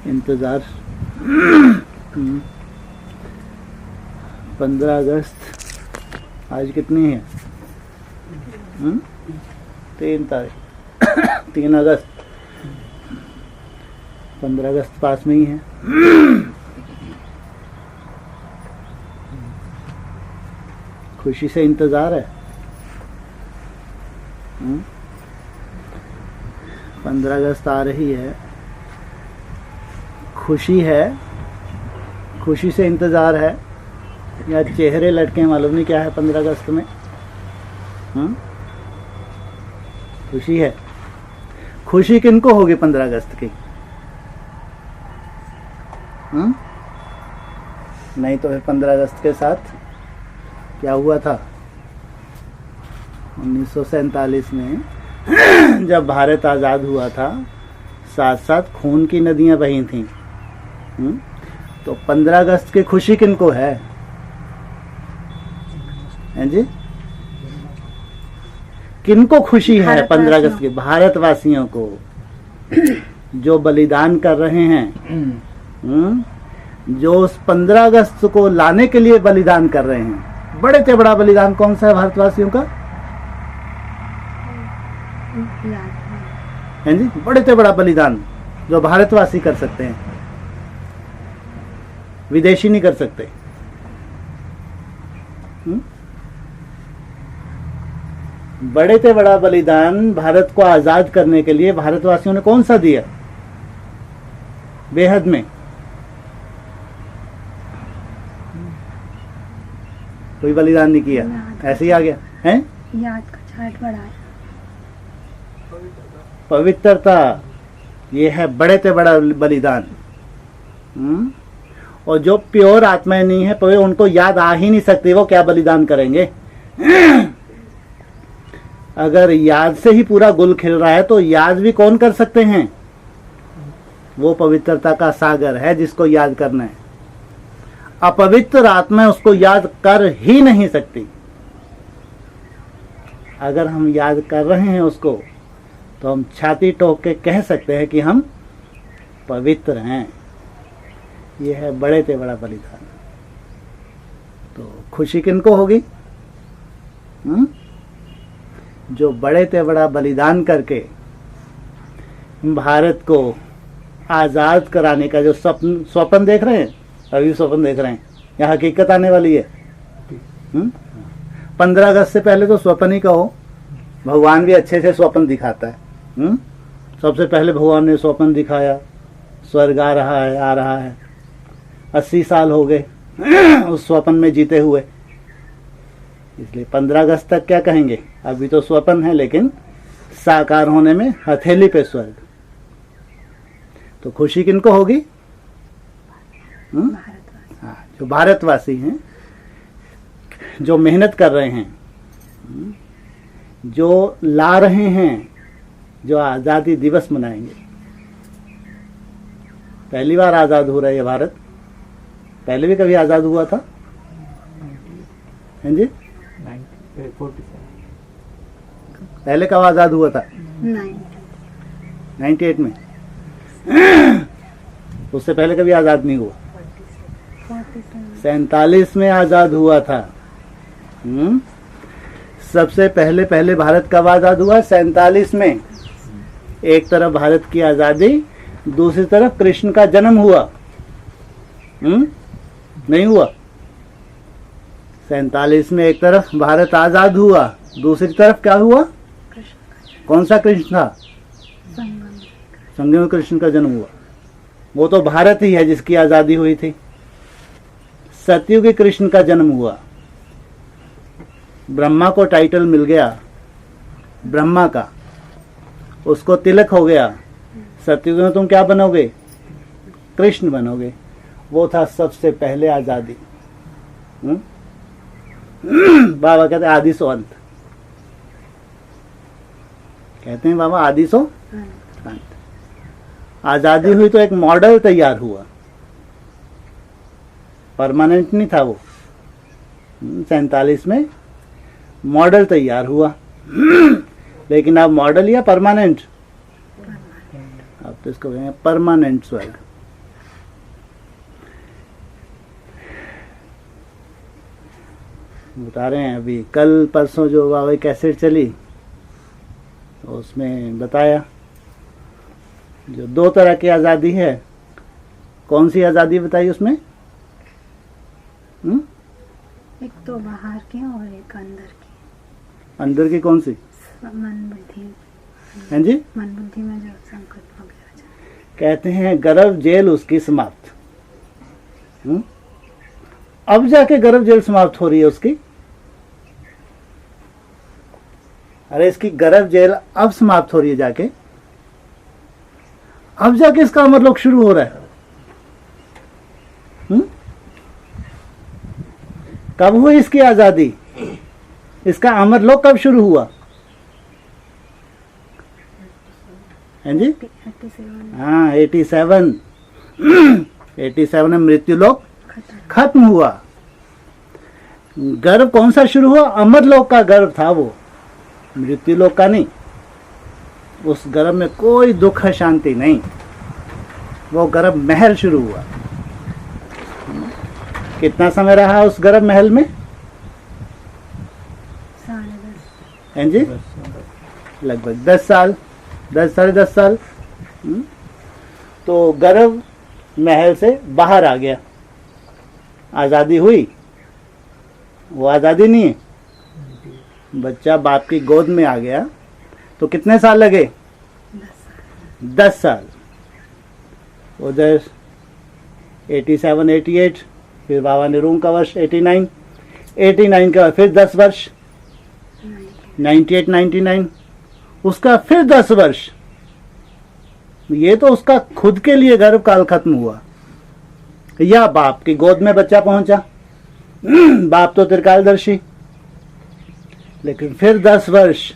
इंतज़ार। 15 अगस्त आज कितनी है? 3 तारीख 3 अगस्त। 15 अगस्त पास में ही है। खुशी से इंतज़ार है। 15 अगस्त आ रही है, खुशी है, खुशी से इंतज़ार है, या चेहरे लटके मालूम नहीं क्या है 15 अगस्त में। खुशी है। खुशी किनको होगी 15 अगस्त की? नहीं तो 15 अगस्त के साथ क्या हुआ था? 1947 में जब भारत आज़ाद हुआ था, साथ साथ खून की नदियां बही थीं। तो 15 अगस्त की खुशी किनको है? हैं जी? किनको खुशी है 15 अगस्त की? भारतवासियों को, जो बलिदान कर रहे हैं, जो उस 15 अगस्त को लाने के लिए बलिदान कर रहे हैं। बड़े से बड़ा बलिदान कौन सा है भारतवासियों का? हैं जी? बड़े से बड़ा बलिदान जो भारतवासी कर सकते हैं, विदेशी नहीं कर सकते। बड़े से बड़ा बलिदान भारत को आजाद करने के लिए भारतवासियों ने कौन सा दिया? बेहद में कोई बलिदान नहीं किया, ऐसे ही आ गया है। याद का छाट बढ़ाया, पवित्रता, ये है बड़े से बड़ा बलिदान। और जो प्योर आत्माएं नहीं है पवित्र, उनको याद आ ही नहीं सकती वो क्या बलिदान करेंगे। अगर याद से ही पूरा गुल खिल रहा है तो याद भी कौन कर सकते हैं? वो पवित्रता का सागर है जिसको याद करना है। अपवित्र आत्मा उसको याद कर ही नहीं सकती। अगर हम याद कर रहे हैं उसको, तो हम छाती ठोक के कह सकते हैं कि हम पवित्र हैं। यह है बड़े से बड़ा बलिदान। तो खुशी किनको होगी? जो बड़े से बड़ा बलिदान करके भारत को आज़ाद कराने का जो स्वप्न देख रहे हैं, अभी स्वप्न देख रहे हैं, यहाँ हकीकत आने वाली है। 15 अगस्त से पहले तो स्वप्न ही कहो। भगवान भी अच्छे से स्वप्न दिखाता है। सबसे पहले भगवान ने स्वप्न दिखाया, स्वर्ग आ रहा है, आ रहा है। 80 साल हो गए उस स्वप्न में जीते हुए। इसलिए 15 अगस्त तक क्या कहेंगे? अभी तो स्वप्न है, लेकिन साकार होने में हथेली पे स्वर्ग। तो खुशी किनको होगी? हाँ, जो भारतवासी हैं, जो मेहनत कर रहे हैं, जो ला रहे हैं, जो आज़ादी दिवस मनाएंगे। पहली बार आज़ाद हो रहा है ये भारत। पहले भी कभी आज़ाद हुआ था? हैं जी? 47 पहले कब आज़ाद हुआ था? 98 में। उससे पहले कभी आज़ाद नहीं हुआ। 47 में आज़ाद हुआ था। सबसे पहले भारत कब आज़ाद हुआ? 47 में। एक तरफ भारत की आज़ादी, दूसरी तरफ कृष्ण का जन्म हुआ। नहीं हुआ? 47 में एक तरफ भारत आज़ाद हुआ, दूसरी तरफ क्या हुआ? कौन सा कृष्ण था? संगम में कृष्ण का जन्म हुआ। वो तो भारत ही है जिसकी आज़ादी हुई थी। सतयुगी कृष्ण का जन्म हुआ। ब्रह्मा को टाइटल मिल गया, ब्रह्मा का, उसको तिलक हो गया। सतयुग में तुम क्या बनोगे? कृष्ण बनोगे। वो था सबसे पहले आज़ादी। बाबा कहते हैं आदि सो अंत। कहते हैं बाबा आदि सो अंत। आज़ादी हुई तो एक मॉडल तैयार हुआ, परमानेंट नहीं था वो। 47 में मॉडल तैयार हुआ। लेकिन अब मॉडल या परमानेंट? अब तो इसको कहेंगे परमानेंट स्वर्ग। बता रहे हैं अभी कल परसों जो बाबा कैसेट चली तो उसमें बताया जो दो तरह की आज़ादी है। कौन सी आज़ादी बताई उसमें? एक तो बाहर की और एक अंदर की। अंदर की कौन सी? मन बुद्धि। हैं जी? मन बुद्धि में जो संकल्प वगैरह कहते हैं गर्भ जेल उसकी समाप्त। अब जाके गर्भ जेल समाप्त हो रही है उसकी। अरे इसकी गर्भ जेल अब समाप्त हो रही है जाके, अब जाके इसका अमरलोक शुरू हो रहा है। कब हुई इसकी आजादी? इसका अमरलोक कब शुरू हुआ? हैं जी? 87 हाँ 87 87 में मृत्युलोक खत्म। खत्म हुआ। गर्भ कौन सा शुरू हुआ? अमरलोक का गर्भ था वो, मृत्युलोक का नहीं। उस गर्भ में कोई दुख शांति नहीं, वो गर्भ महल शुरू हुआ। कितना समय रहा उस गर्भ महल में? 10.5 हैं जी? लगभग 10 साल, 10 साढ़े 10 साल। तो गर्भ महल से बाहर आ गया, आज़ादी हुई। वो आज़ादी नहीं है, बच्चा बाप की गोद में आ गया तो कितने साल लगे? 10 साल। उधर 87 88, फिर बाबा ने रूम का वर्ष 89 89 का फिर 10 वर्ष 98 99, उसका फिर 10 वर्ष। ये तो उसका खुद के लिए गर्भ काल खत्म हुआ, या बाप की गोद में बच्चा पहुंचा। बाप तो त्रिकालदर्शी, लेकिन फिर 10 वर्ष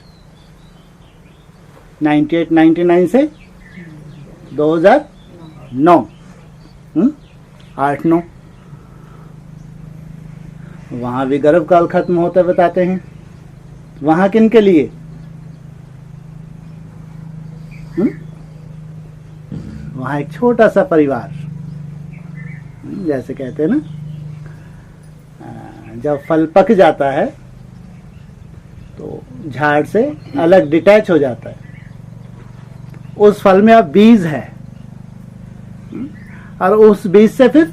98 99 से 2009 8 9, वहां भी गर्भ काल खत्म होता बताते हैं। वहां किन के लिए? वहां एक छोटा सा परिवार, जैसे कहते हैं ना, जब फल पक जाता है तो झाड़ से अलग डिटैच हो जाता है, उस फल में अब बीज है और उस बीज से फिर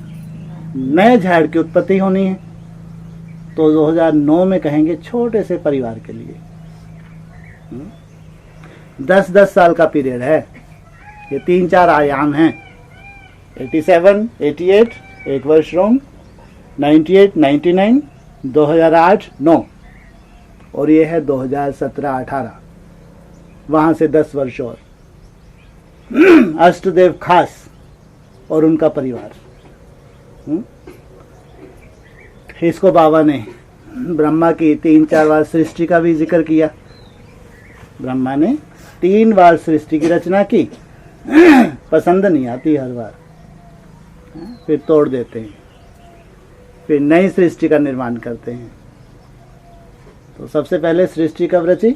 नए झाड़ की उत्पत्ति होनी है। तो 2009 में कहेंगे छोटे से परिवार के लिए 10-10 साल का पीरियड है। ये 3-4 आयाम हैं। 87 88 एक वर्ष रोम, 98 99 2008 9, और ये है 2017 18, वहां से 10 वर्ष और। अष्टदेव खास और उनका परिवार। इसको बाबा ने ब्रह्मा की 3-4 बार सृष्टि का भी जिक्र किया। ब्रह्मा ने 3 बार सृष्टि की रचना की, पसंद नहीं आती हर बार, फिर तोड़ देते हैं, फिर नई सृष्टि का निर्माण करते हैं। तो सबसे पहले सृष्टि कब रची?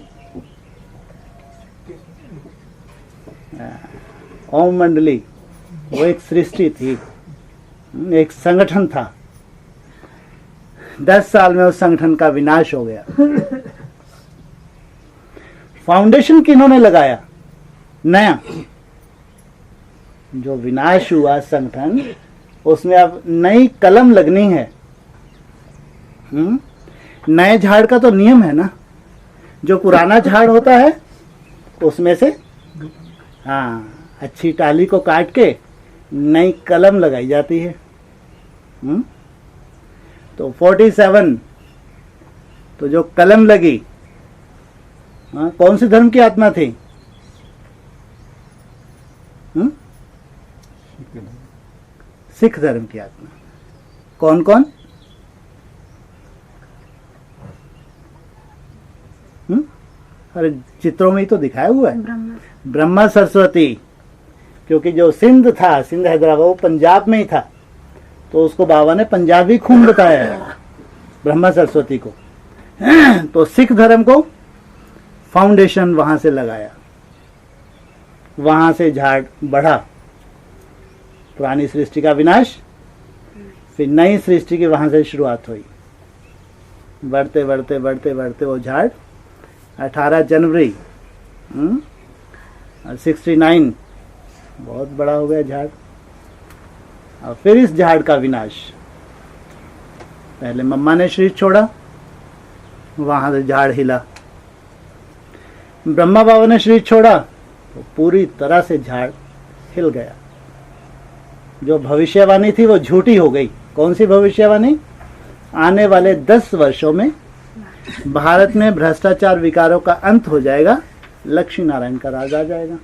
ओम मंडली, वो एक सृष्टि थी, एक संगठन था। 10 साल में उस संगठन का विनाश हो गया। फाउंडेशन किन्होंने लगाया? नया। जो विनाश हुआ संगठन, उसमें अब नई कलम लगनी है। नए झाड़ का तो नियम है ना, जो पुराना झाड़ होता है उसमें से अच्छी टाली को काट के नई कलम लगाई जाती है। तो 47 तो जो कलम लगी, कौन सी धर्म की आत्मा थी? सिख धर्म की आत्मा। कौन कौन? अरे चित्रों में ही तो दिखाया हुआ है। ब्रह्मा सरस्वती, क्योंकि जो सिंध था, सिंध हैदराबाद, वो पंजाब में ही था, तो उसको बाबा ने पंजाबी खून बताया है, ब्रह्मा सरस्वती को। तो सिख धर्म को फाउंडेशन वहां से लगाया, वहां से झाड़ बढ़ा। पुरानी सृष्टि का विनाश, फिर नई सृष्टि की वहां से शुरुआत हुई। बढ़ते बढ़ते बढ़ते बढ़ते वो झाड़ 18 जनवरी 69 बहुत बड़ा हो गया झाड़। और फिर इस झाड़ का विनाश, पहले मम्मा ने शरीर छोड़ा, वहां से झाड़ हिला। ब्रह्मा बाबा ने शरीर छोड़ा तो पूरी तरह से झाड़ हिल गया। जो भविष्यवाणी थी वो झूठी हो गई। कौन सी भविष्यवाणी? आने वाले 10 वर्षों में भारत में भ्रष्टाचार विकारों का अंत हो जाएगा, लक्ष्मी नारायण का राज आ जाएगा।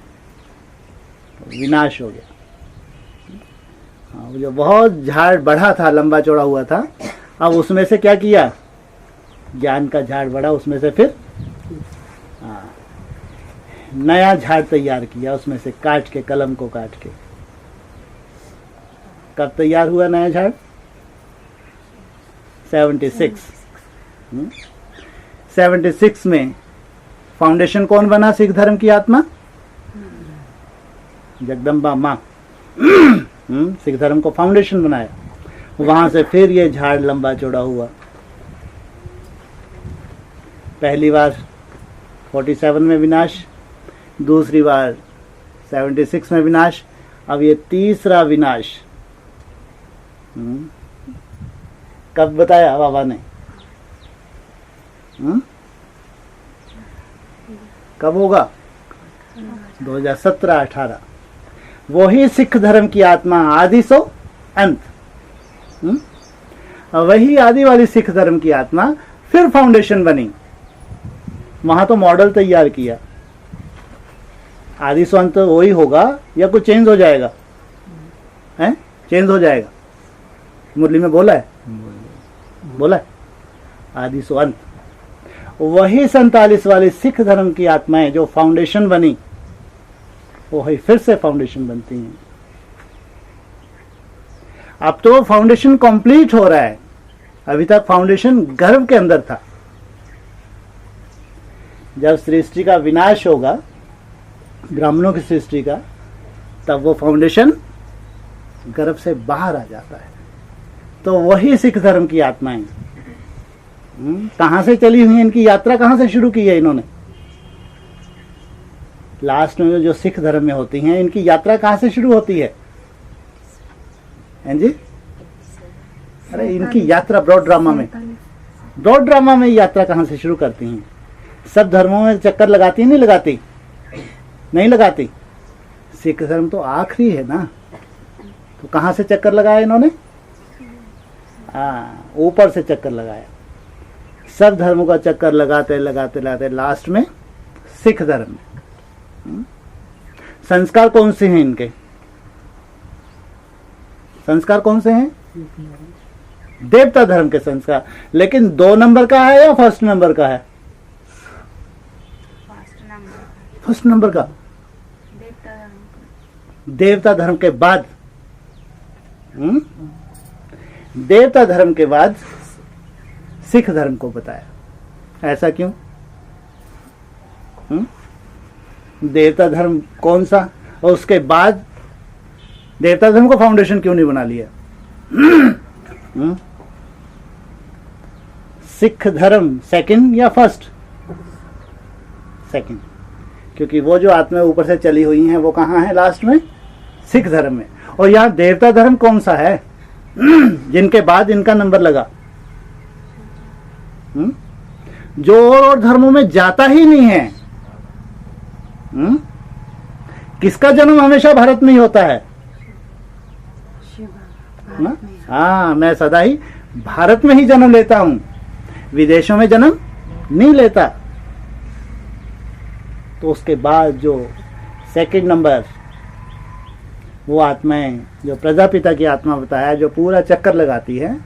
विनाश हो गया। जो बहुत झाड़ बढ़ा था, लंबा चौड़ा हुआ था, अब उसमें से क्या किया? ज्ञान का झाड़ बढ़ा, उसमें से फिर नया झाड़ तैयार किया, उसमें से काट के, कलम को काट के। कब तैयार हुआ नया झाड़? 76 में फाउंडेशन कौन बना सिख धर्म की आत्मा? जगदम्बा माँ सिख धर्म को फाउंडेशन बनाया। वहां से फिर ये झाड़ लंबा चौड़ा हुआ। पहली बार 47 में विनाश, दूसरी बार 76 में विनाश, अब ये तीसरा विनाश कब बताया बाबा ने? कब होगा? 2017-18। वही सिख धर्म की आत्मा आदि सो अंत। वही आदि वाली सिख धर्म की आत्मा फिर फाउंडेशन बनी। वहां तो मॉडल तैयार किया। आदि सो अंत वही होगा या कुछ चेंज हो जाएगा? हैं? चेंज हो जाएगा। मुरली में बोला है, बोला है आदि सो अंत। वही 47 वाली सिख धर्म की आत्माएं जो फाउंडेशन बनी, वही फिर से फाउंडेशन बनती हैं। अब तो फाउंडेशन कंप्लीट हो रहा है, अभी तक फाउंडेशन गर्भ के अंदर था। जब सृष्टि का विनाश होगा, ब्राह्मणों की सृष्टि का, तब वो फाउंडेशन गर्भ से बाहर आ जाता है। तो वही सिख धर्म की आत्माएं कहां से चली हुई है? इनकी यात्रा कहां से शुरू की है इन्होंने? लास्ट में जो सिख धर्म में होती हैं, इनकी यात्रा कहां से शुरू होती है? हैं जी? अरे इनकी यात्रा ब्रॉड ड्रामा में यात्रा कहां से शुरू करती हैं? सब धर्मों में चक्कर लगाती है, नहीं लगाती? नहीं लगाती। सिख धर्म तो आखिरी है ना, तो कहां से चक्कर लगाया इन्होंने? ऊपर से चक्कर लगाया। सब धर्मों का चक्कर लगाते लगाते लगाते लास्ट में सिख धर्म में। संस्कार कौन से हैं इनके? संस्कार कौन से हैं? देवता धर्म के संस्कार। लेकिन 2 नंबर का है या फर्स्ट नंबर का है? फर्स्ट नंबर का। देवता धर्म के बाद, देवता धर्म के बाद सिख धर्म को बताया। ऐसा क्यों? देवता धर्म कौन सा, और उसके बाद देवता धर्म को फाउंडेशन क्यों नहीं बना लिया? सिख धर्म सेकंड या फर्स्ट? सेकंड। क्योंकि वो जो आत्मा ऊपर से चली हुई हैं वो कहाँ है? लास्ट में सिख धर्म में। और यहाँ देवता धर्म कौन सा है जिनके बाद इनका नंबर लगा? जो और धर्मों में जाता ही नहीं है। किसका जन्म हमेशा भारत में ही होता है? हाँ, मैं सदा ही भारत में ही जन्म लेता हूं, विदेशों में जन्म नहीं लेता। तो उसके बाद जो सेकंड नंबर, वो आत्माएं जो प्रजापिता की आत्मा बताया, जो पूरा चक्कर लगाती है,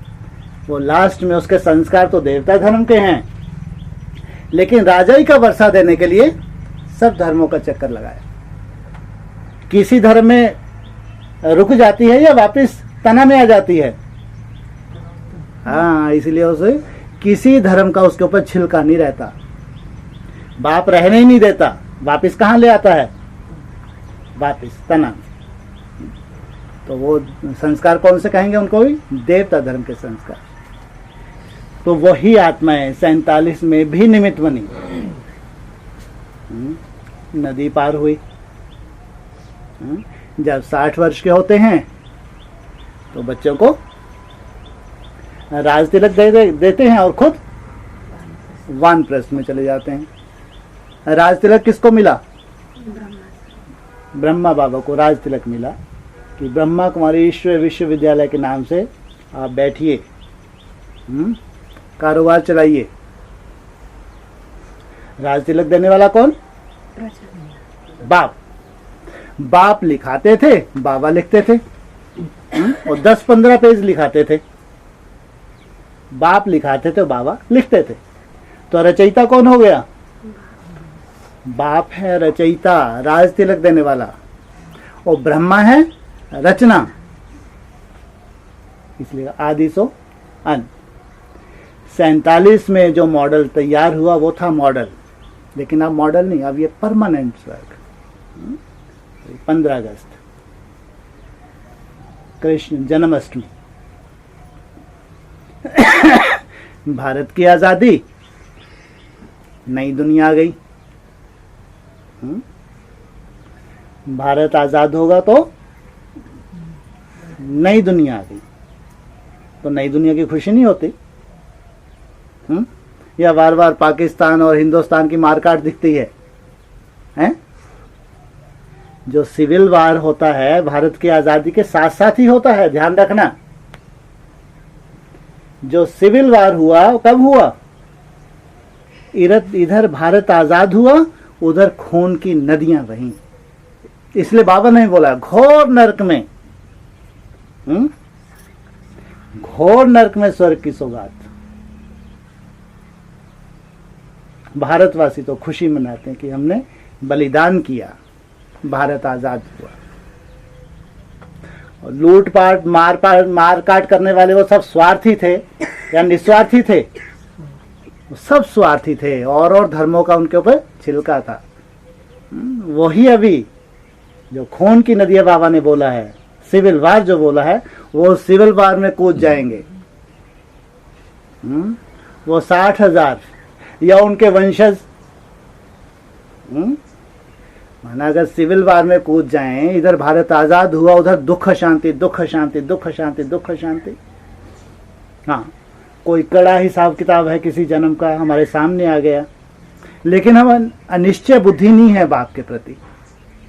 वो लास्ट में उसके संस्कार तो देवता धर्म के हैं, लेकिन राजाई का वर्षा देने के लिए सब धर्मों का चक्कर लगाया। किसी धर्म में रुक जाती है या वापस तना में आ जाती है? हाँ, इसलिए उसे किसी धर्म का उसके ऊपर छिलका नहीं रहता। बाप रहने ही नहीं देता, वापस कहाँ ले आता है? वापस तना। तो वो संस्कार कौन से कहेंगे उनको भी? देवता धर्म के संस्कार। तो वही आत्माएं 47 में भी निमित्त बनी। नदी पार हुई। जब 60 वर्ष के होते हैं तो बच्चों को राज तिलक देते हैं और खुद वानप्रस्थ में चले जाते हैं। राज तिलक किसको मिला? ब्रह्मा बाबा को राज तिलक मिला कि ब्रह्मा कुमारी ईश्वर विश्वविद्यालय के नाम से आप बैठिए, कारोबार चलाइए। राज तिलक देने वाला कौन? बाप। बाप लिखाते थे, बाबा लिखते थे। और 10-15 पेज लिखाते थे। बाप लिखाते थे, बाबा लिखते थे। तो रचयिता कौन हो गया? बाप है रचयिता, राज तिलक देने वाला, और ब्रह्मा है रचना। इसलिए आदि सो अंत। 47 में जो मॉडल तैयार हुआ वो था मॉडल, लेकिन अब मॉडल नहीं, अब ये परमानेंट स्वर्ग। 15 अगस्त कृष्ण जन्माष्टमी। भारत की आजादी, नई दुनिया आ गई। भारत आजाद होगा तो नई दुनिया आ गई। तो नई दुनिया की खुशी नहीं होती? या बार बार पाकिस्तान और हिंदुस्तान की मारकाट दिखती है? हैं? जो सिविल वार होता है भारत की आजादी के साथ साथ ही होता है, ध्यान रखना। जो सिविल वार हुआ कब हुआ? इधर भारत आजाद हुआ, उधर खून की नदियां बहीं। इसलिए बाबा ने बोला घोर नरक में, घोर नरक में स्वर्ग की सौगात। भारतवासी तो खुशी मनाते हैं कि हमने बलिदान किया, भारत आजाद हुआ। और लूटपाट मार काट करने वाले वो सब स्वार्थी थे या निस्वार्थी थे? वो सब स्वार्थी थे, और धर्मों का उनके ऊपर छिलका था। वही अभी जो खून की नदियां बाबा ने बोला है, सिविल वार जो बोला है, वो सिविल वार में कूद जाएंगे। वो 60,000 या उनके वंशज, माना अगर सिविल वार में कूद जाएं, इधर भारत आजाद हुआ, उधर दुख शांति दुख शांति दुख शांति दुख शांति। हाँ, कोई कड़ा हिसाब किताब है किसी जन्म का, हमारे सामने आ गया, लेकिन हम अनिश्चय बुद्धि नहीं है बाप के प्रति,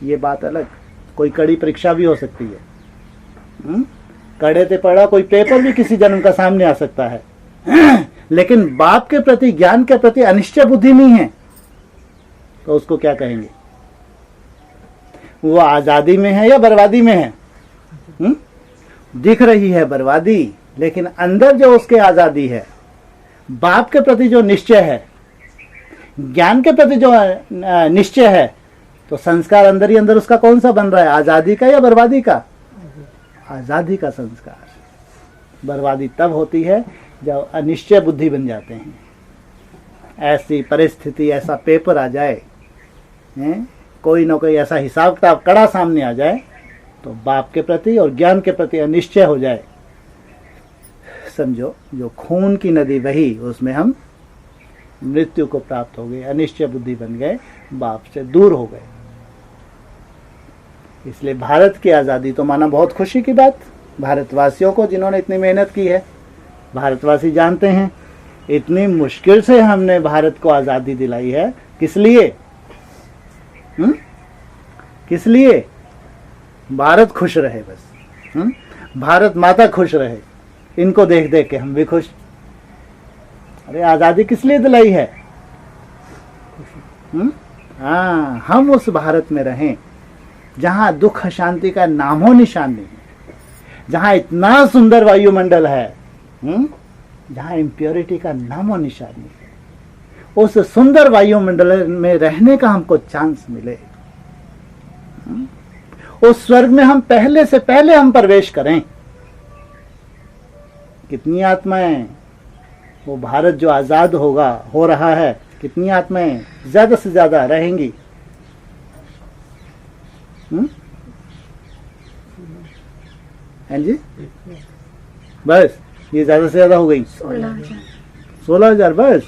ये बात अलग। कोई कड़ी परीक्षा भी हो सकती है, कड़े ते पड़ा कोई पेपर भी किसी जन्म का सामने आ सकता है, लेकिन बाप के प्रति, ज्ञान के प्रति अनिश्चय बुद्धि नहीं है, तो उसको क्या कहेंगे? वो आजादी में है या बर्बादी में है? दिख रही है बर्बादी, लेकिन अंदर जो उसके आजादी है, बाप के प्रति जो निश्चय है, ज्ञान के प्रति जो निश्चय है, तो संस्कार अंदर ही अंदर उसका कौन सा बन रहा है? आजादी का या बर्बादी का? आजादी का संस्कार। बर्बादी तब होती है जब अनिश्चय बुद्धि बन जाते हैं। ऐसी परिस्थिति, ऐसा पेपर आ जाए, कोई ना कोई ऐसा हिसाब किताब कड़ा सामने आ जाए, तो बाप के प्रति और ज्ञान के प्रति अनिश्चय हो जाए, समझो जो खून की नदी बही, उसमें हम मृत्यु को प्राप्त हो गए, अनिश्चय बुद्धि बन गए, बाप से दूर हो गए। इसलिए भारत की आज़ादी तो माना बहुत खुशी की बात भारतवासियों को, जिन्होंने इतनी मेहनत की है। भारतवासी जानते हैं इतनी मुश्किल से हमने भारत को आज़ादी दिलाई है, किस लिए? किस लिए? भारत खुश रहे बस। भारत माता खुश रहे, इनको देख देख के हम भी खुश। अरे आज़ादी किस लिए दिलाई है? हाँ, हम उस भारत में रहें जहां दुख शांति का नामो निशान नहीं है, जहां इतना सुंदर वायुमंडल है, जहां इम्प्योरिटी का नामो निशान नहीं है। उस सुंदर वायुमंडल में रहने का हमको चांस मिले, उस स्वर्ग में हम पहले से पहले हम प्रवेश करें। कितनी आत्माएं, वो भारत जो आजाद होगा, हो रहा है, कितनी आत्माएं ज्यादा से ज्यादा रहेंगी? हैं जी? बस ये ज्यादा से ज्यादा हो गई। 16,000 बस,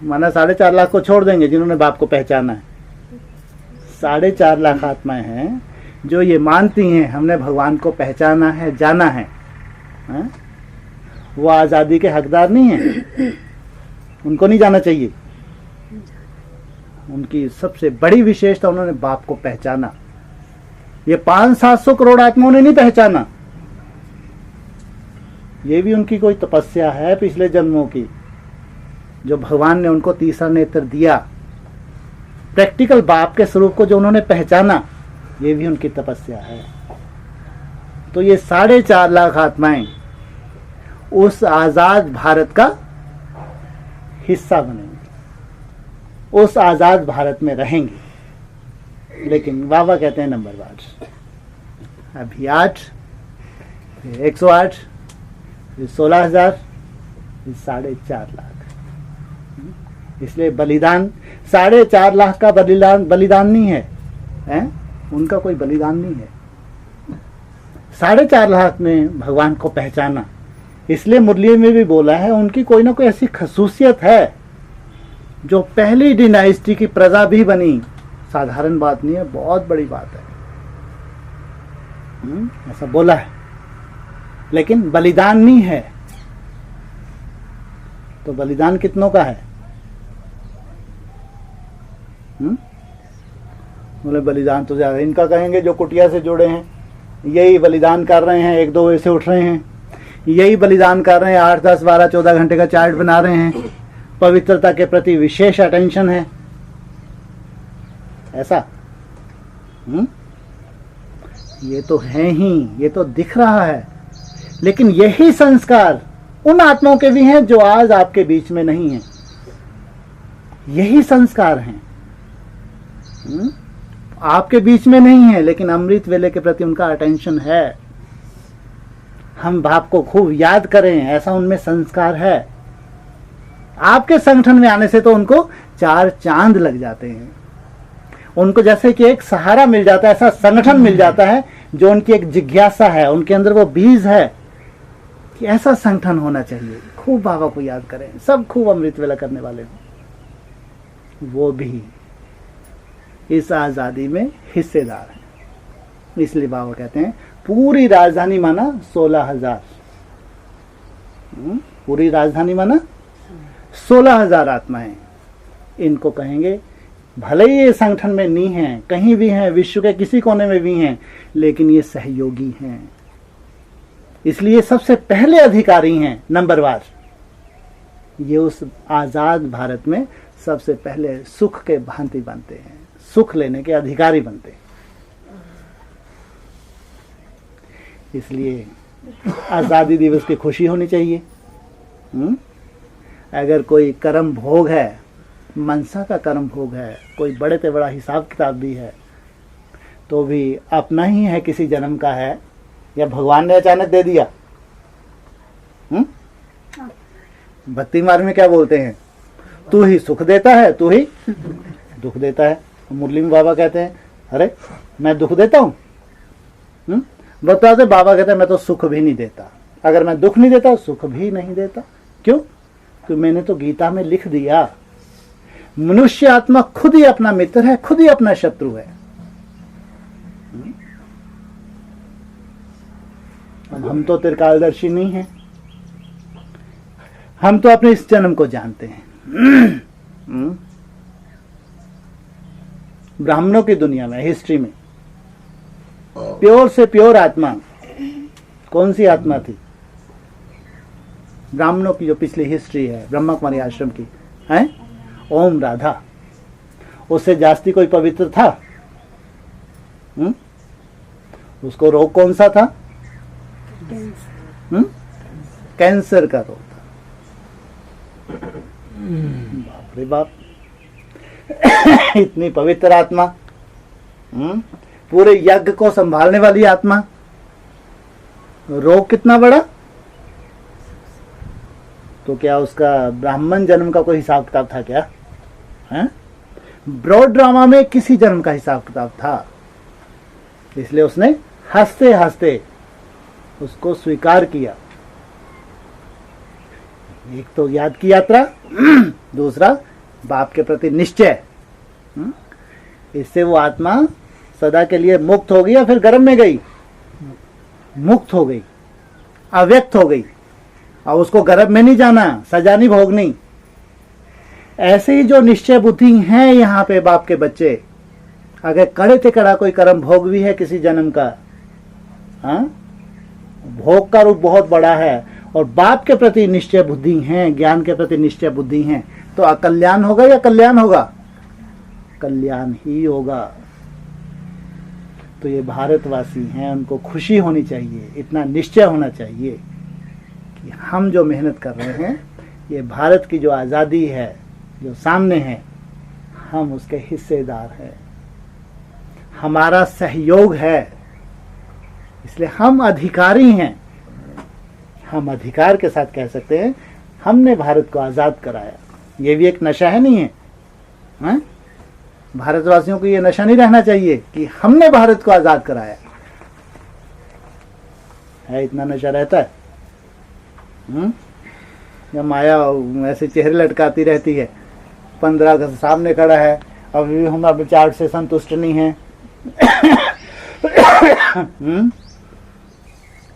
माना 4.5 लाख को छोड़ देंगे जिन्होंने बाप को पहचाना है। 4.5 लाख आत्माएं हैं जो ये मानती हैं हमने भगवान को पहचाना है, जाना है, हैं? वो आज़ादी के हकदार नहीं है, उनको नहीं जाना चाहिए। उनकी सबसे बड़ी विशेषता, उन्होंने बाप को पहचाना। ये 500-700 करोड़ आत्माओं ने नहीं पहचाना। ये भी उनकी कोई तपस्या है पिछले जन्मों की, जो भगवान ने उनको तीसरा नेत्र दिया। प्रैक्टिकल बाप के स्वरूप को जो उन्होंने पहचाना, ये भी उनकी तपस्या है। तो ये 4.5 लाख आत्माएं उस आजाद भारत का हिस्सा बनेंगी, उस आजाद भारत में रहेंगी। लेकिन बाबा कहते हैं नंबरवार, अभी 8, 108, 16,000, 4.5 लाख। इसलिए बलिदान 4.5 लाख का बलिदान नहीं है, हैं? उनका कोई बलिदान नहीं है। 4.5 लाख ने भगवान को पहचाना। इसलिए मुरली में भी बोला है उनकी कोई ना कोई ऐसी खसूसियत है जो पहली डिनाइस्टी की प्रजा भी बनी। साधारण बात नहीं है, बहुत बड़ी बात है। ऐसा बोला है, लेकिन बलिदान नहीं है। तो बलिदान कितनों का है? बोले बलिदान तो ज्यादा इनका कहेंगे जो कुटिया से जुड़े हैं, यही बलिदान कर रहे हैं, 1-2 बजे से उठ रहे हैं, यही बलिदान कर रहे हैं, 8, 10, 12, 14 घंटे का चार्ट बना रहे हैं, पवित्रता के प्रति विशेष अटेंशन है, ऐसा। ये तो है ही, ये तो दिख रहा है। लेकिन यही संस्कार उन आत्माओं के भी हैं जो आज आपके बीच में नहीं हैं। यही संस्कार हैं, आपके बीच में नहीं है, लेकिन अमृत वेले के प्रति उनका अटेंशन है। हम बाप को खूब याद करें, ऐसा उनमें संस्कार है। आपके संगठन में आने से तो उनको 4 चांद लग जाते हैं। उनको जैसे कि एक सहारा मिल जाता है, ऐसा संगठन मिल जाता है जो उनकी एक जिज्ञासा है, उनके अंदर वो बीज है कि ऐसा संगठन होना चाहिए। खूब बाबा को याद करें, सब खूब अमृत वेला करने वाले हों, वो भी इस आजादी में हिस्सेदार हैं। इसलिए बाबा कहते हैं पूरी राजधानी माना 16,000, पूरी राजधानी माना 16,000 आत्माएं। इनको कहेंगे भले ही ये संगठन में नहीं है, कहीं भी हैं, विश्व के किसी कोने में भी हैं, लेकिन ये सहयोगी हैं। इसलिए सबसे पहले अधिकारी हैं नंबरवार। ये उस आजाद भारत में सबसे पहले सुख के भांति बनते हैं, सुख लेने के अधिकारी बनते हैं। इसलिए आजादी दिवस की खुशी होनी चाहिए। अगर कोई कर्म भोग है, मनसा का कर्म भोग है, कोई बड़े से बड़ा हिसाब किताब भी है, तो भी अपना ही है, किसी जन्म का है, या भगवान ने अचानक दे दिया। भक्ति मार्ग में क्या बोलते हैं? तू ही सुख देता है, तू ही दुख देता है। मुरली में बाबा कहते हैं अरे मैं दुख देता हूँ? बताते बाबा कहते हैं मैं तो सुख भी नहीं देता। अगर मैं दुख नहीं देता, सुख भी नहीं देता। क्यों? क्योंकि मैंने तो गीता में लिख दिया, मनुष्य आत्मा खुद ही अपना मित्र है, खुद ही अपना शत्रु है। अब हम तो त्रिकालदर्शी नहीं हैं, हम तो अपने इस जन्म को जानते हैं। ब्राह्मणों की दुनिया में, हिस्ट्री में प्योर से प्योर आत्मा कौन सी आत्मा थी? ब्राह्मणों की जो पिछली हिस्ट्री है ब्रह्मा कुमारी आश्रम की है, ओम राधा। उससे जास्ती कोई पवित्र था? उसको रोग कौन सा था? कैंसर का रोग था। बाप रे बाप, इतनी पवित्र आत्मा, पूरे यज्ञ को संभालने वाली आत्मा, रोग कितना बड़ा। तो क्या उसका ब्राह्मण जन्म का कोई हिसाब किताब था क्या? हैं? ब्रॉड ड्रामा में किसी जन्म का हिसाब किताब था, इसलिए उसने हंसते हंसते उसको स्वीकार किया। एक तो याद की यात्रा, दूसरा बाप के प्रति निश्चय। इससे वो आत्मा सदा के लिए मुक्त हो गई या फिर गर्भ में गई? मुक्त हो गई, अव्यक्त हो गई, और उसको गर्भ में नहीं जाना, सजा नहीं भोगनी। ऐसे ही जो निश्चय बुद्धि हैं यहाँ पे बाप के बच्चे, अगर कड़े से कड़ा कोई कर्म भोग भी है किसी जन्म का, हाँ, भोग का रूप बहुत बड़ा है, और बाप के प्रति निश्चय बुद्धि हैं, ज्ञान के प्रति निश्चय बुद्धि हैं, तो अकल्याण होगा या कल्याण होगा? कल्याण ही होगा। तो ये भारतवासी हैं, उनको खुशी होनी चाहिए, इतना निश्चय होना चाहिए कि हम जो मेहनत कर रहे हैं, ये भारत की जो आज़ादी है जो सामने है, हम उसके हिस्सेदार हैं, हमारा सहयोग है, इसलिए हम अधिकारी हैं। हम अधिकार के साथ कह सकते हैं हमने भारत को आज़ाद कराया। ये भी एक नशा है, नहीं है? हाँ? भारतवासियों को ये नशा नहीं रहना चाहिए कि हमने भारत को आज़ाद कराया है। इतना नशा रहता है? या माया ऐसे चेहरे लटकाती रहती है, 15 अगस्त सामने खड़ा है, अभी हम अपने चार्ट से संतुष्ट नहीं हैं।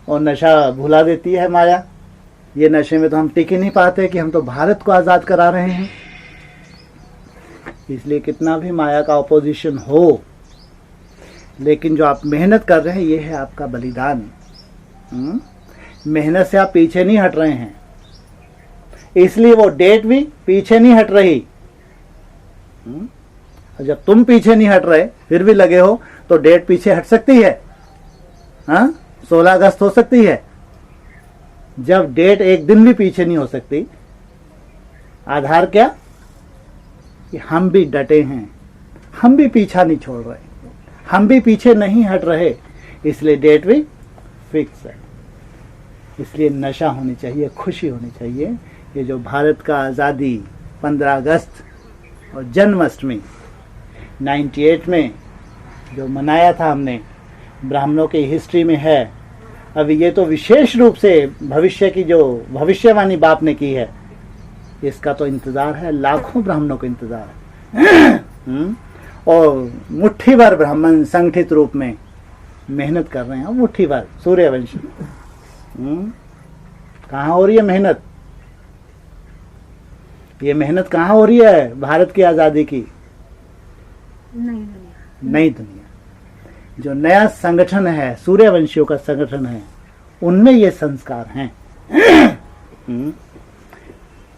और नशा भुला देती है माया। ये नशे में तो हम टिक ही नहीं पाते कि हम तो भारत को आज़ाद करा रहे हैं। इसलिए कितना भी माया का ऑपोजिशन हो, लेकिन जो आप मेहनत कर रहे हैं ये है आपका बलिदान। मेहनत से आप पीछे नहीं हट रहे हैं, इसलिए वो डेट भी पीछे नहीं हट रही। जब तुम पीछे नहीं हट रहे फिर भी लगे हो, तो डेट पीछे हट सकती है? हाँ, 16 अगस्त हो सकती है। जब डेट एक दिन भी पीछे नहीं हो सकती, आधार क्या? कि हम भी डटे हैं, हम भी पीछा नहीं छोड़ रहे, हम भी पीछे नहीं हट रहे, इसलिए डेट भी फिक्स है। इसलिए नशा होनी चाहिए, खुशी होनी चाहिए। ये जो भारत का आज़ादी 15 अगस्त और जन्माष्टमी 98 में जो मनाया था हमने, ब्राह्मणों की हिस्ट्री में है। अभी ये तो विशेष रूप से भविष्य की जो भविष्यवाणी बाप ने की है, इसका तो इंतजार है, लाखों ब्राह्मणों को इंतजार है। और मुट्ठी भर ब्राह्मण संगठित रूप में मेहनत कर रहे हैं, मुट्ठी भर सूर्यवंशी। कहाँ हो रही है मेहनत? ये मेहनत कहाँ हो रही है भारत की आज़ादी की? नई दुनिया। जो नया संगठन है, सूर्यवंशियों का संगठन है, उनमें ये संस्कार हैं।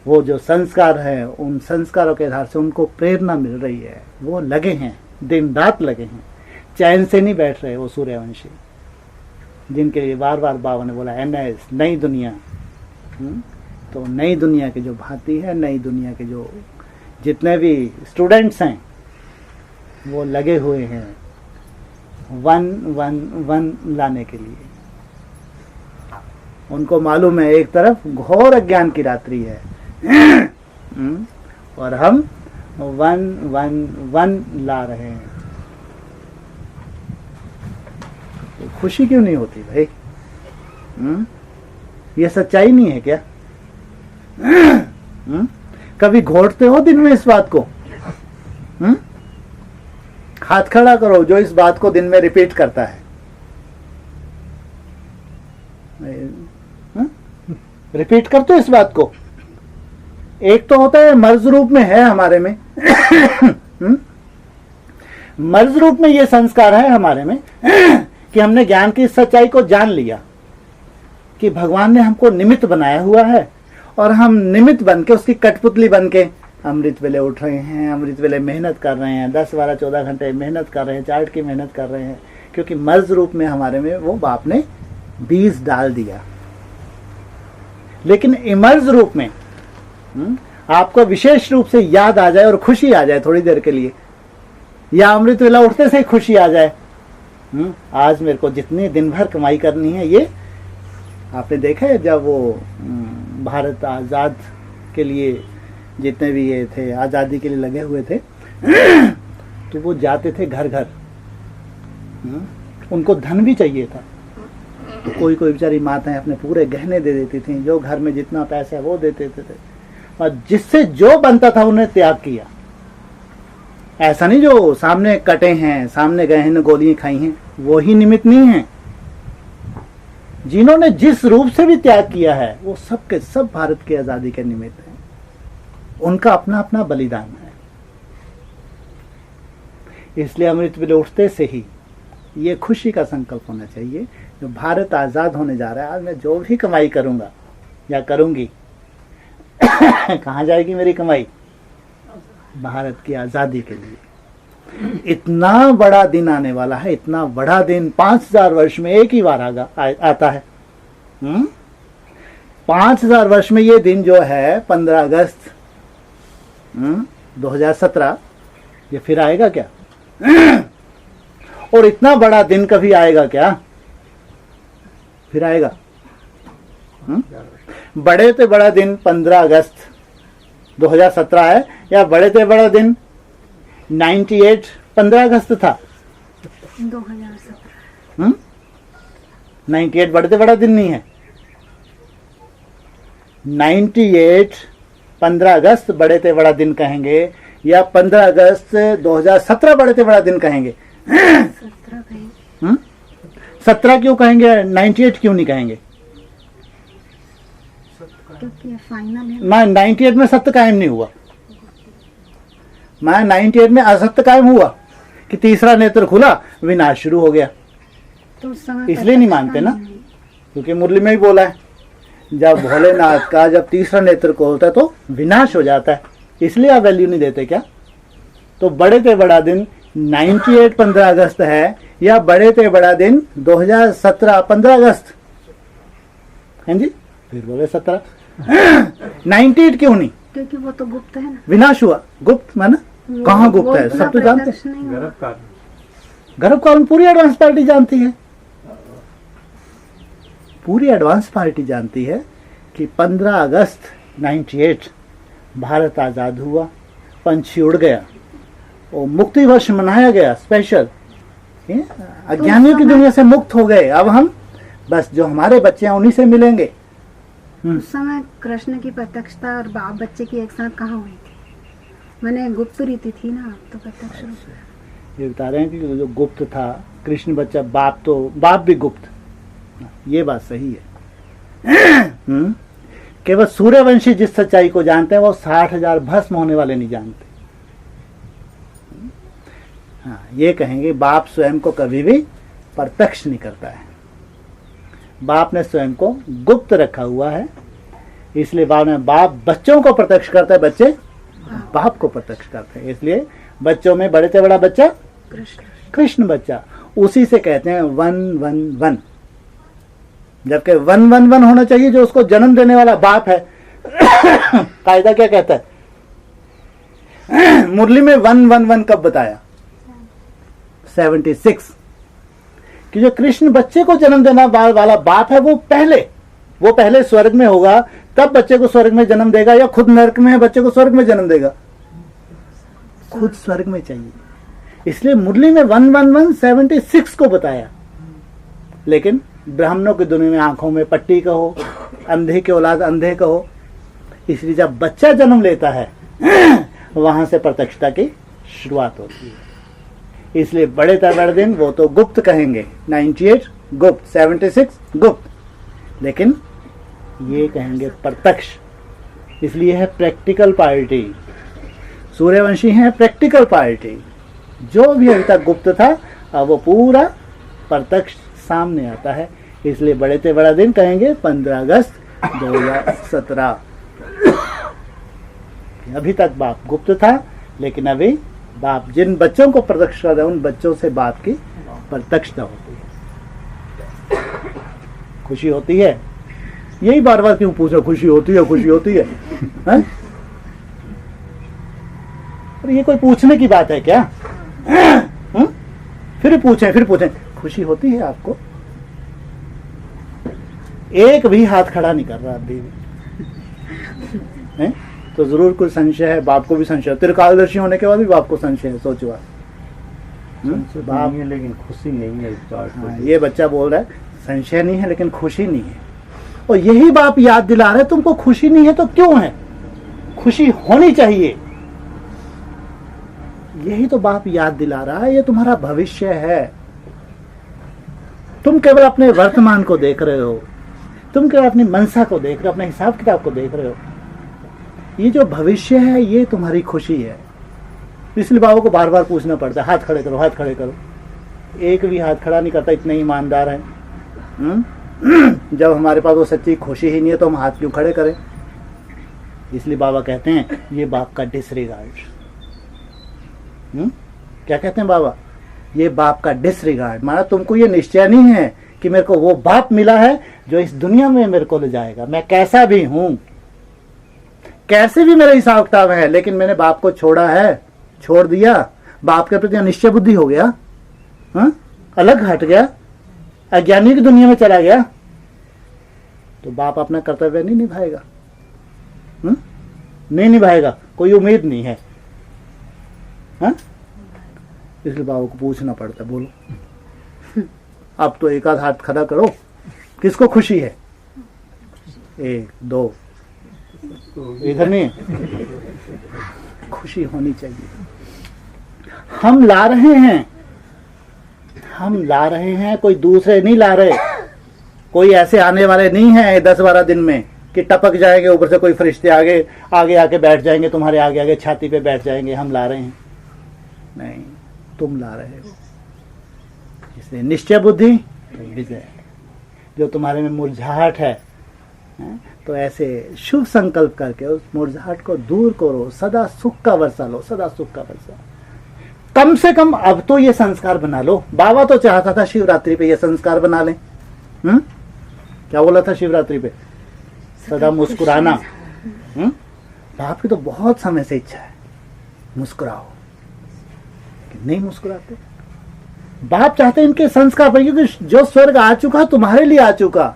वो जो संस्कार है, उन संस्कारों के आधार से उनको प्रेरणा मिल रही है, वो लगे हैं, दिन रात लगे हैं, चैन से नहीं बैठ रहे वो सूर्यवंशी, जिनके लिए बार बार बाबा ने बोला NS, नई दुनिया। तो नई दुनिया की जो भांति है, नई दुनिया के जो जितने भी स्टूडेंट्स हैं, वो लगे हुए हैं 1-1-1 लाने के लिए। उनको मालूम है एक तरफ घोर अज्ञान की रात्रि है, और हम 1-1-1 ला रहे हैं। तो खुशी क्यों नहीं होती भाई? ये सच्चाई नहीं है क्या? कभी घोटते हो दिन में इस बात को? हाथ खड़ा करो जो इस बात को दिन में रिपीट करता है। रिपीट करते हो इस बात को? एक तो होता है मर्ज रूप में है हमारे में, मर्ज रूप में ये संस्कार है हमारे में कि हमने ज्ञान की सच्चाई को जान लिया कि भगवान ने हमको निमित्त बनाया हुआ है, और हम निमित्त बन के, उसकी कठपुतली बन के अमृत वेले उठ रहे हैं, अमृत वेले मेहनत कर रहे हैं, 10, 12, 14 घंटे मेहनत कर रहे हैं, चार्ट की मेहनत कर रहे हैं, क्योंकि मर्ज रूप में हमारे में वो बाप ने बीज डाल दिया। लेकिन इमर्ज रूप में आपको विशेष रूप से याद आ जाए और खुशी आ जाए थोड़ी देर के लिए, या अमृत वेला उठते से खुशी आ जाए, आज मेरे को जितनी दिन भर कमाई करनी है। ये आपने देखा है जब वो भारत आज़ाद के लिए जितने भी ये थे, आज़ादी के लिए लगे हुए थे, तो वो जाते थे घर घर। उनको धन भी चाहिए था, तो कोई कोई बेचारी माताएं अपने पूरे गहने दे देती थी, जो घर में जितना पैसा है वो दे देते थे, और जिससे जो बनता था उन्हें त्याग किया। ऐसा नहीं जो सामने कटे हैं, सामने गए हैं, गोलियां खाई हैं, वो ही निमित्त नहीं है। जिन्होंने जिस रूप से भी त्याग किया है वो सब के सब भारत की आजादी के निमित्त हैं। उनका अपना अपना बलिदान है। इसलिए अमृत वेले उठते से ही ये खुशी का संकल्प होना चाहिए, जो भारत आजाद होने जा रहा है, आज मैं जो भी कमाई करूंगा या करूंगी कहाँ जाएगी मेरी कमाई? भारत की आजादी के लिए। इतना बड़ा दिन आने वाला है, इतना बड़ा दिन 5000 वर्ष में एक ही बार आता है। 5000 वर्ष में ये दिन जो है 15 अगस्त 2017, ये फिर आएगा क्या? और इतना बड़ा दिन कभी आएगा क्या? फिर आएगा? बड़े से बड़ा दिन 15 अगस्त 2017 है, या बड़े से बड़ा दिन 98 15 अगस्त था? 2017। 98 बड़े से बड़ा दिन नहीं है। 98 15 अगस्त बड़े से बड़ा दिन कहेंगे, या 15 अगस्त 2017 बड़े से बड़ा दिन कहेंगे? 17 कहेंगे। 17 क्यों कहेंगे? 98 क्यों नहीं कहेंगे? क्योंकि ये फाइनल है। मैं 98 में सत्य कायम नहीं हुआ, मैं 98 में असत्य कायम हुआ कि तीसरा नेत्र खुला, विनाश शुरू हो गया। तो उस समय इसलिए नहीं मानते ना, क्योंकि मुरली में ही बोला है, जब भोलेनाथ का जब तीसरा नेत्र खोलता है तो विनाश हो जाता है। इसलिए आप वैल्यू नहीं देते क्या? तो बड़े से बड़ा दिन 98 15 अगस्त है, या बड़े से बड़ा दिन 2017 15 अगस्त? हैं जी? फिर बोले 17। 98 क्यों नहीं? क्योंकि वो तो गुप्त है ना। विनाश हुआ। गुप्त माना कहाँ गुप्त है? सब तो जानते हैं। गर्भ काल पूरी एडवांस पार्टी जानती है, पूरी एडवांस पार्टी जानती है कि 15 अगस्त 98 भारत आजाद हुआ, पंछी उड़ गया, और मुक्ति वर्ष मनाया गया स्पेशल। अज्ञानियों की दुनिया से मुक्त हो गए। अब हम बस जो हमारे बच्चे हैं उन्हीं से मिलेंगे। उस समय कृष्ण की प्रत्यक्षता और बाप बच्चे की एक साथ कहाँ हुई थी? मैंने गुप्त रीति थी ना, तो प्रत्यक्ष रूप से। ये बता रहे हैं कि जो गुप्त था कृष्ण बच्चा, बाप भी गुप्त, ये बात सही है। केवल सूर्यवंशी जिस सच्चाई को जानते हैं वो 60,000 भस्म होने वाले नहीं जानते। हाँ, ये कहेंगे बाप स्वयं को कभी भी प्रत्यक्ष नहीं करता है, बाप ने स्वयं को गुप्त रखा हुआ है। इसलिए बाप बच्चों को प्रत्यक्ष करता है, बच्चे बाप को प्रत्यक्ष करते हैं। इसलिए बच्चों में बड़े से बड़ा बच्चा कृष्ण बच्चा, उसी से कहते हैं 111। जबकि 111 होना चाहिए जो उसको जन्म देने वाला बाप है। कायदा क्या कहता है? मुरली में 111 कब बताया? 76। कि जो कृष्ण बच्चे को जन्म देना वाला बाप है, वो पहले स्वर्ग में होगा, तब बच्चे को स्वर्ग में जन्म देगा, या खुद नरक में है बच्चे को स्वर्ग में जन्म देगा? खुद स्वर्ग में चाहिए। इसलिए मुरली में 111 76 को बताया। लेकिन ब्राह्मणों की दुनिया में आंखों में पट्टी कहो, अंधे के औलाद अंधे कहो। इसलिए जब बच्चा जन्म लेता है वहां से प्रत्यक्षता की शुरुआत होती है। इसलिए बड़े बड़े दिन वो तो गुप्त कहेंगे, 98 गुप्त, 76 गुप्त, लेकिन ये कहेंगे प्रत्यक्ष। इसलिए है प्रैक्टिकल पार्टी। सूर्यवंशी है प्रैक्टिकल पार्टी। जो भी अभी तक गुप्त था अब वो पूरा प्रत्यक्ष सामने आता है। इसलिए बड़े से बड़ा दिन कहेंगे 15 अगस्त 2017। अभी तक बाप गुप्त था, लेकिन अभी बाप जिन बच्चों को प्रत्यक्ष कर रहे हैं उन बच्चों से बाप की प्रत्यक्षता होती है। खुशी होती है? यही बार बार क्यों पूछो? खुशी होती है, खुशी होती है, है? और ये कोई पूछने की बात है क्या? फिर पूछें खुशी होती है आपको? एक भी हाथ खड़ा नहीं कर रहा अभी भी। तो जरूर कुछ संशय है, बाप को भी संशय है। त्रिकालदर्शी होने के बाद भी बाप को संशय है। सोचो आप, बाप है, लेकिन खुशी नहीं है इस बात को। ये बच्चा बोल रहा है संशय नहीं है लेकिन खुशी नहीं है। और यही बाप याद दिला रहे तुमको खुशी नहीं है तो क्यों है, खुशी होनी चाहिए। यही तो बाप याद दिला रहा है, ये तुम्हारा भविष्य है। तुम केवल अपने वर्तमान को देख रहे हो, तुम केवल अपनी मनसा को देख रहे हो, अपने हिसाब किताब को देख रहे हो। ये जो भविष्य है ये तुम्हारी खुशी है। इसलिए बाबा को बार बार पूछना पड़ता है, हाथ खड़े करो, हाथ खड़े करो। एक भी हाथ खड़ा नहीं करता, इतने ईमानदार है। जब हमारे पास वो सच्ची खुशी ही नहीं है तो हम हाथ क्यों खड़े करें। इसलिए बाबा कहते हैं ये बाप का डिसरिगार्ड। क्या कहते हैं बाबा, ये बाप का डिसरिगार्ड। माना तुमको ये निश्चय नहीं है कि मेरे को वो बाप मिला है जो इस दुनिया में मेरे को ले जाएगा। मैं कैसा भी हूं, कैसे भी मेरा हिसाब किताब है, लेकिन मैंने बाप को छोड़ा है, छोड़ दिया, बाप के प्रति निश्चय बुद्धि हो गया, अलग हट गया, अज्ञानी की दुनिया में चला गया, तो बाप अपना कर्तव्य नहीं निभाएगा। नहीं निभाएगा, कोई उम्मीद नहीं है। इसलिए बाबा को पूछना पड़ता है, बोलो अब तो एक आध हाथ खड़ा करो, किसको खुशी है? एक दो, इधर नहीं है। खुशी होनी चाहिए। हम ला रहे हैं, हम ला रहे हैं, कोई दूसरे नहीं ला रहे। कोई ऐसे आने वाले नहीं है 10-12 दिन में कि टपक जाएंगे ऊपर से कोई फरिश्ते आगे आगे आके बैठ जाएंगे, तुम्हारे आगे आगे छाती पे बैठ जाएंगे। हम ला रहे हैं? नहीं, तुम ला रहे हो। इसलिए निश्चय बुद्धि तो विजय। जो तुम्हारे में मुरझाहट है, तो ऐसे शुभ संकल्प करके उस मुरझाहट को दूर करो। सदा सुख का वर्षा लो, सदा सुख का वर्षा। कम से कम अब तो ये संस्कार बना लो। बाबा तो चाहता था शिवरात्रि पे ये संस्कार बना लें। क्या बोला था शिवरात्रि पे? सदा मुस्कुराना। बाप की तो बहुत समय से इच्छा है मुस्कुराओ, नहीं मुस्कुराते। बाप चाहते हैं इनके संस्कार पर, क्योंकि जो स्वर्ग आ चुका तुम्हारे लिए आ चुका,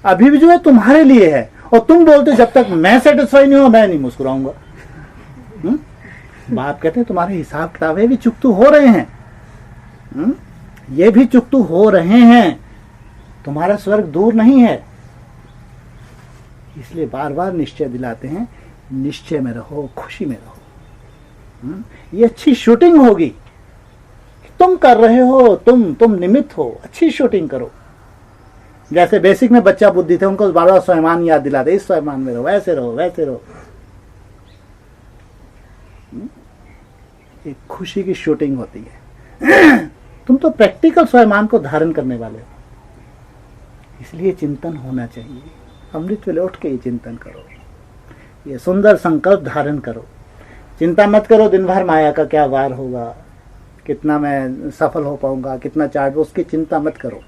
अभी भी जो है तुम्हारे लिए है। और तुम बोलते जब तक मैं सेटिस्फाई नहीं हुआ मैं नहीं मुस्कुराऊंगा। बाप कहते हैं तुम्हारे हिसाब किताब भी चुकतू हो रहे हैं। ये भी चुकतू हो रहे हैं, तुम्हारा स्वर्ग दूर नहीं है। इसलिए बार बार निश्चय दिलाते हैं, निश्चय में रहो, खुशी में रहो। ये अच्छी शूटिंग होगी। तुम कर रहे हो, तुम निमित्त हो, अच्छी शूटिंग करो। जैसे बेसिक में बच्चा बुद्धि थे, उनको बार बार स्वयमान याद दिलाते, इस स्वयमान में रहो, वैसे रहो, वैसे रहो। एक खुशी की शूटिंग होती है। तुम तो प्रैक्टिकल स्वयमान को धारण करने वाले हो, इसलिए चिंतन होना चाहिए। अमृत वेले उठ के ये चिंतन करो, ये सुंदर संकल्प धारण करो। चिंता मत करो दिन भर माया का क्या वार होगा, कितना मैं सफल हो पाऊंगा, कितना चार्ट, उसकी चिंता मत करो।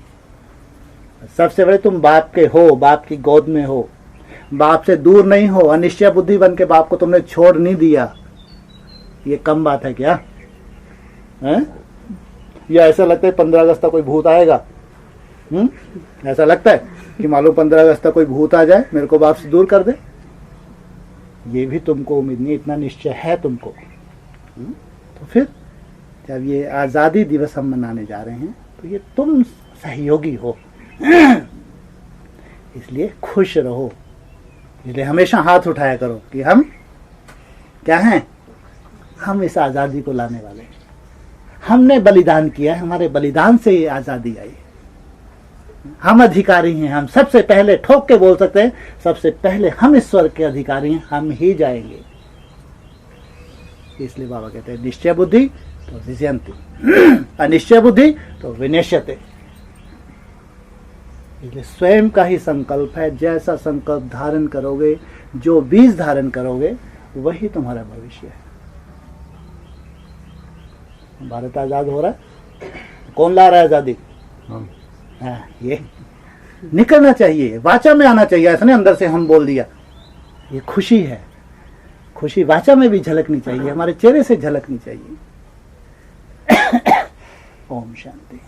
सबसे बड़े तुम बाप के हो, बाप की गोद में हो, बाप से दूर नहीं हो। अनिश्चय बुद्धि बन के बाप को तुमने छोड़ नहीं दिया। ये कम बात है क्या? या ऐसा लगता है 15 अगस्त तक कोई भूत आएगा? ऐसा लगता है कि मालूम 15 अगस्त तक कोई भूत आ जाए, मेरे को बाप से दूर कर दे? ये भी तुमको उम्मीद नहीं, इतना निश्चय है तुमको। तो फिर जब ये आज़ादी दिवस हम मनाने जा रहे हैं तो ये तुम सहयोगी हो। इसलिए खुश रहो। इसलिए हमेशा हाथ उठाया करो कि हम क्या हैं, हम इस आज़ादी को लाने वाले हैं। हमने बलिदान किया है, हमारे बलिदान से ये आज़ादी आई। हम अधिकारी हैं। हम सबसे पहले ठोक के बोल सकते हैं, सबसे पहले हम इस स्वर्ग के अधिकारी हैं, हम ही जाएंगे। इसलिए बाबा कहते हैं निश्चय बुद्धि तो विजयंती, अनिश्चय बुद्धि तो विनश्यते। इसलिए स्वयं का ही संकल्प है। जैसा संकल्प धारण करोगे, जो बीज धारण करोगे, वही तुम्हारा भविष्य है। भारत आजाद हो रहा है, कौन ला रहा है आजादी? हाँ, ये निकलना चाहिए, वाचा में आना चाहिए। ऐसा नहीं अंदर से हम बोल दिया। ये खुशी है, खुशी वाचा में भी झलकनी चाहिए, हमारे चेहरे से झलकनी चाहिए। ओम शांति।